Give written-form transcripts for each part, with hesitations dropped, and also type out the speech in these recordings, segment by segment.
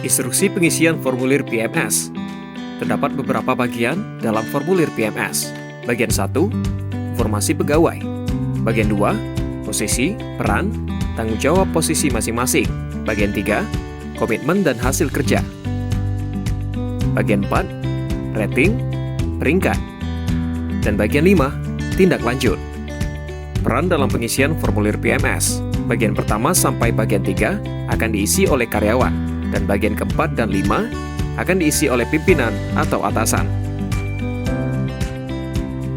Instruksi pengisian formulir PMS. Terdapat beberapa bagian dalam formulir PMS. Bagian 1, informasi pegawai. Bagian 2, posisi, peran, tanggung jawab posisi masing-masing. Bagian 3, komitmen dan hasil kerja. Bagian 4, rating, peringkat. Dan bagian 5, tindak lanjut. Peran dalam pengisian formulir PMS. Bagian pertama sampai bagian 3 akan diisi oleh karyawan, dan bagian keempat dan 5 akan diisi oleh pimpinan atau atasan.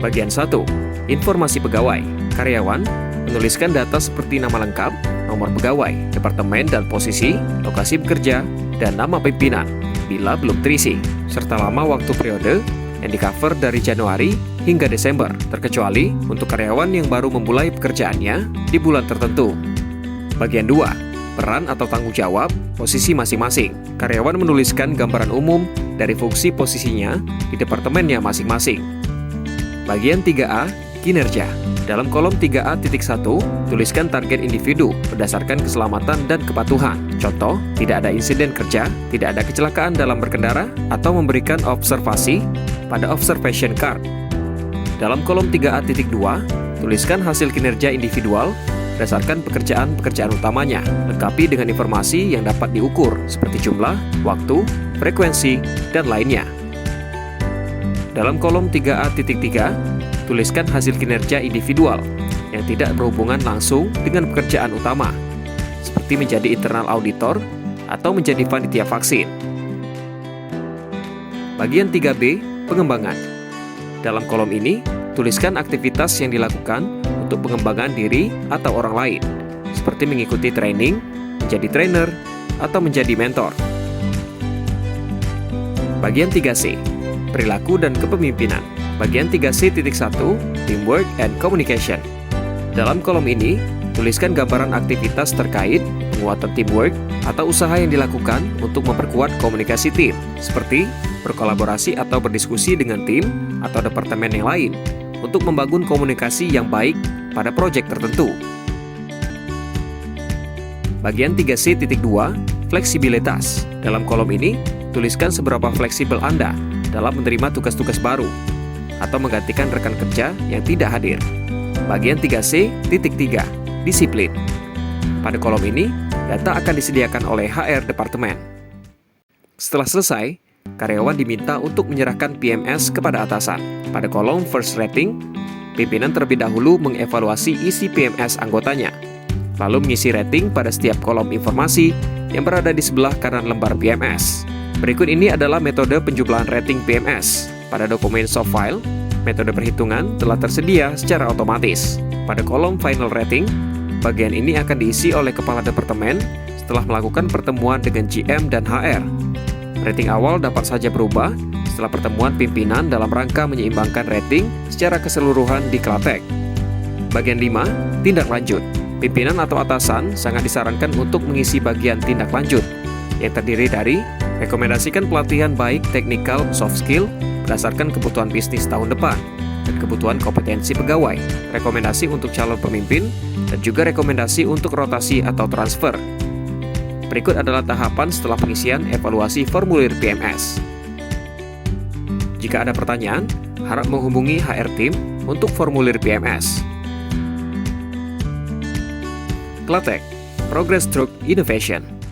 Bagian 1, informasi pegawai. Karyawan menuliskan data seperti nama lengkap, nomor pegawai, departemen dan posisi, lokasi bekerja, dan nama pimpinan bila belum terisi, serta lama waktu periode yang di-cover dari Januari hingga Desember, terkecuali untuk karyawan yang baru memulai pekerjaannya di bulan tertentu. Bagian 2, peran atau tanggung jawab posisi masing-masing. Karyawan menuliskan gambaran umum dari fungsi posisinya di departemennya masing-masing. Bagian 3A, kinerja. Dalam kolom 3A.1, tuliskan target individu berdasarkan keselamatan dan kepatuhan. Contoh, tidak ada insiden kerja, tidak ada kecelakaan dalam berkendara, atau memberikan observasi pada observation card. Dalam kolom 3A.2, tuliskan hasil kinerja individual berdasarkan pekerjaan-pekerjaan utamanya, lengkapi dengan informasi yang dapat diukur seperti jumlah, waktu, frekuensi, dan lainnya. Dalam kolom 3A.3, tuliskan hasil kinerja individual yang tidak berhubungan langsung dengan pekerjaan utama, seperti menjadi internal auditor atau menjadi panitia vaksin. Bagian 3B, pengembangan. Dalam kolom ini, tuliskan aktivitas yang dilakukan untuk pengembangan diri atau orang lain, seperti mengikuti training, menjadi trainer, atau menjadi mentor. Bagian 3C, perilaku dan kepemimpinan. Bagian 3C.1, teamwork and communication. Dalam kolom ini, tuliskan gambaran aktivitas terkait penguatan teamwork atau usaha yang dilakukan untuk memperkuat komunikasi tim, seperti berkolaborasi atau berdiskusi dengan tim atau departemen yang lain untuk membangun komunikasi yang baik pada proyek tertentu. Bagian 3C.2, fleksibilitas. Dalam kolom ini, tuliskan seberapa fleksibel Anda dalam menerima tugas-tugas baru atau menggantikan rekan kerja yang tidak hadir. Bagian 3C.3, disiplin. Pada kolom ini, data akan disediakan oleh HR departemen. Setelah selesai, karyawan diminta untuk menyerahkan PMS kepada atasan. Pada kolom first rating, pimpinan terlebih dahulu mengevaluasi isi PMS anggotanya, lalu mengisi rating pada setiap kolom informasi yang berada di sebelah kanan lembar PMS. Berikut ini adalah metode penjumlahan rating PMS. Pada dokumen soft file, metode perhitungan telah tersedia secara otomatis. Pada kolom final rating, bagian ini akan diisi oleh kepala departemen setelah melakukan pertemuan dengan GM dan HR. Rating awal dapat saja berubah setelah pertemuan pimpinan dalam rangka menyeimbangkan rating secara keseluruhan di Klatek. Bagian 5, tindak lanjut. Pimpinan atau atasan sangat disarankan untuk mengisi bagian tindak lanjut yang terdiri dari rekomendasikan pelatihan baik teknikal soft skill berdasarkan kebutuhan bisnis tahun depan dan kebutuhan kompetensi pegawai, rekomendasi untuk calon pemimpin, dan juga rekomendasi untuk rotasi atau transfer. Berikut adalah tahapan setelah pengisian evaluasi formulir PMS. Jika ada pertanyaan, harap menghubungi HR Team untuk formulir PMS. Klatek, Progress Through Innovation.